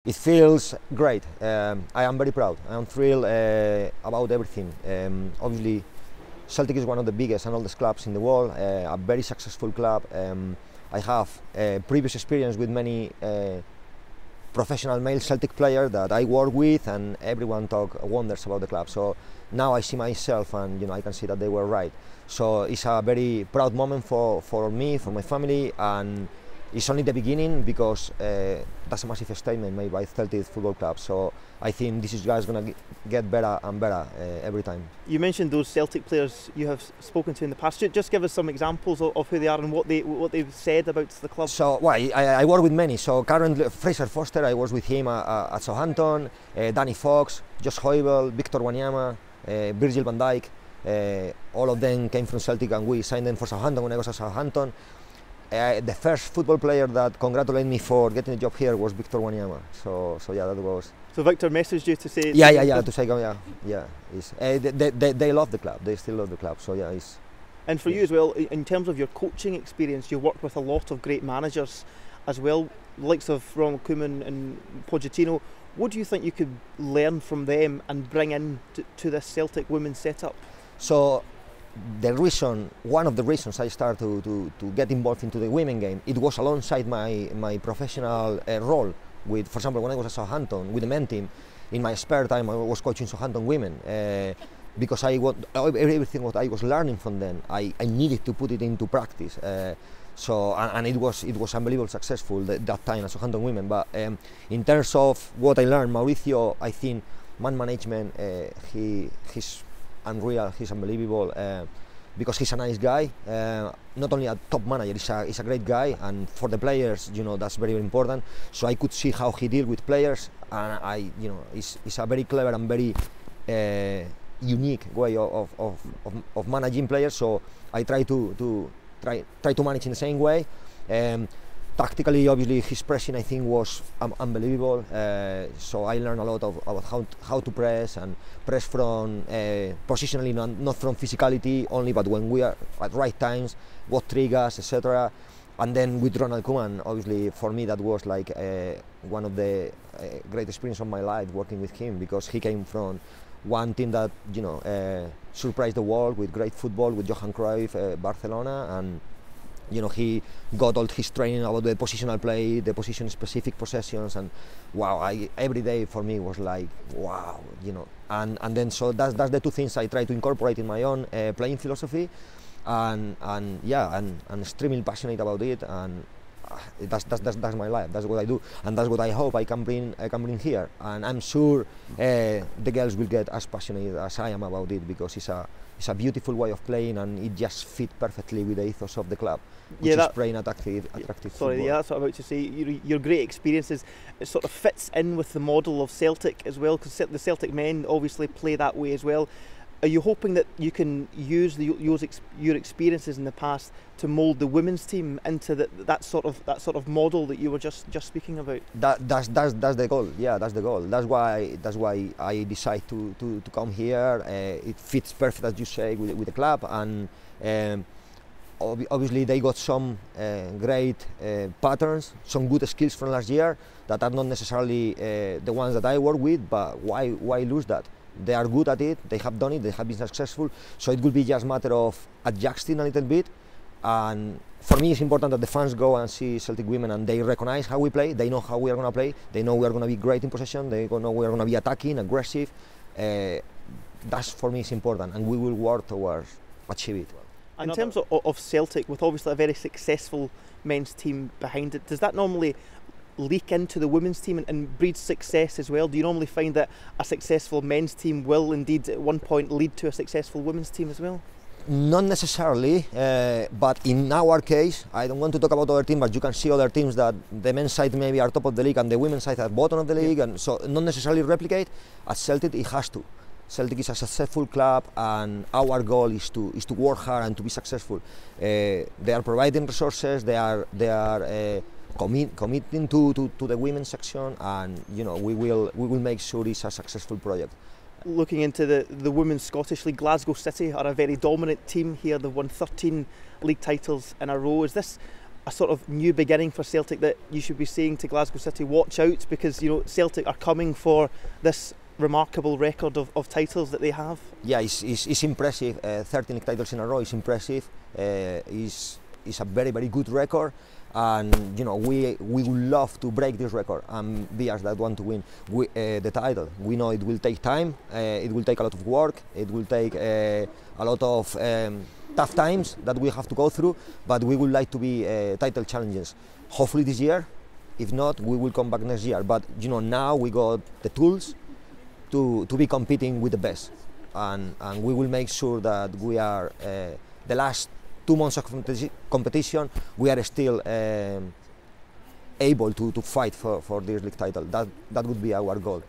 It feels great. I am very proud. I am thrilled about everything. Obviously, Celtic is one of the biggest and oldest clubs in the world, a very successful club. I have previous experience with many professional male Celtic players that I work with, and everyone talk wonders about the club. So now I see myself, and I can see that they were right. So it's a very proud moment for me, for my family, and it's only the beginning, because that's a massive statement made by Celtic Football Club. So I think this is just going to get better and better every time. You mentioned those Celtic players you have spoken to in the past. Just give us some examples of who they are and what they've said about the club. So well, I work with many. So currently Fraser Foster, I was with him at Southampton. Danny Fox, Josh Hoybel, Victor Wanyama, Virgil van Dijk. All of them came from Celtic, and we signed them for Southampton when I was at Southampton. The first football player that congratulated me for getting a job here was Victor Wanyama. So yeah, that was. So Victor messaged you to say. Yeah. To say, yeah. They love the club. They still love the club. So yeah, it's. And for you as well, in terms of your coaching experience, you worked with a lot of great managers as well, likes of Ronald Koeman and Pochettino. What do you think you could learn from them and bring in to this Celtic women's setup? So. One of the reasons I started to get involved into the women game, it was alongside my professional role with, for example, when I was at Southampton with the men team. In my spare time, I was coaching Southampton women because everything what I was learning from them, I needed to put it into practice. And it was unbelievably successful that time at Southampton women. But in terms of what I learned, Mauricio, I think man management, he's unreal, he's unbelievable, because he's a nice guy, not only a top manager, he's a great guy, and for the players, that's very, very important. So I could see how he deals with players, and it's a very clever and very unique way of managing players. So I try to manage in the same way. Tactically, obviously, his pressing, I think, was unbelievable. So I learned a lot about how to press, and press from positionally, not from physicality only, but when we are at right times, what triggers, etc. And then with Ronald Koeman, obviously, for me, that was like one of the great experiences of my life working with him, because he came from one team that surprised the world with great football, with Johan Cruyff, Barcelona, and he got all his training about the positional play, the position-specific possessions, and wow, every day for me was like wow, and then so that's the two things I try to incorporate in my own playing philosophy, and I'm extremely passionate about it, and that's my life. That's what I do, and that's what I hope I can bring here, and I'm sure the girls will get as passionate as I am about it, because it's a beautiful way of playing, and it just fits perfectly with the ethos of the club, which is playing attractive football. Yeah, that's what I'm about to say. Your great experiences, it sort of fits in with the model of Celtic as well, because the Celtic men obviously play that way as well. Are you hoping that you can use your experiences in the past to mould the women's team into that sort of model that you were just speaking about? That's the goal. Yeah, that's the goal. That's why I decide to come here. It fits perfect, as you say, with the club, and obviously they got some great patterns, some good skills from last year that are not necessarily the ones that I work with. But why lose that? They are good at it, they have done it, they have been successful, so it will be just a matter of adjusting a little bit. And for me, it's important that the fans go and see Celtic women, and they recognize how we play, they know how we are going to play, they know we are going to be great in possession, they know we are going to be attacking, aggressive. That's for me is important, and we will work towards achieve it. In terms of Celtic, with obviously a very successful men's team behind it, does that normally leak into the women's team and breed success as well? Do you normally find that a successful men's team will indeed at one point lead to a successful women's team as well? Not necessarily, but in our case, I don't want to talk about other teams, but you can see other teams that the men's side maybe are top of the league and the women's side are bottom of the league, and so not necessarily replicate. At Celtic, it has to. Celtic is a successful club, and our goal is to work hard and to be successful. They are providing resources. They are committing to the women's section, and we will make sure it's a successful project. Looking into the Women's Scottish League, Glasgow City are a very dominant team here. They've won 13 league titles in a row. Is this a sort of new beginning for Celtic, that you should be saying to Glasgow City, watch out, because Celtic are coming for this remarkable record of titles that they have? Yeah, it's impressive. 13 league titles in a row is impressive. It's a very, very good record, and we would love to break this record and be us that want to win the title. We know it will take time, it will take a lot of work, it will take a lot of tough times that we have to go through, but we would like to be title challengers. Hopefully this year. If not, we will come back next year. But now we got the tools to be competing with the best, and we will make sure that we are the last 2 months of competition, we are still able to fight for this league title. That would be our goal.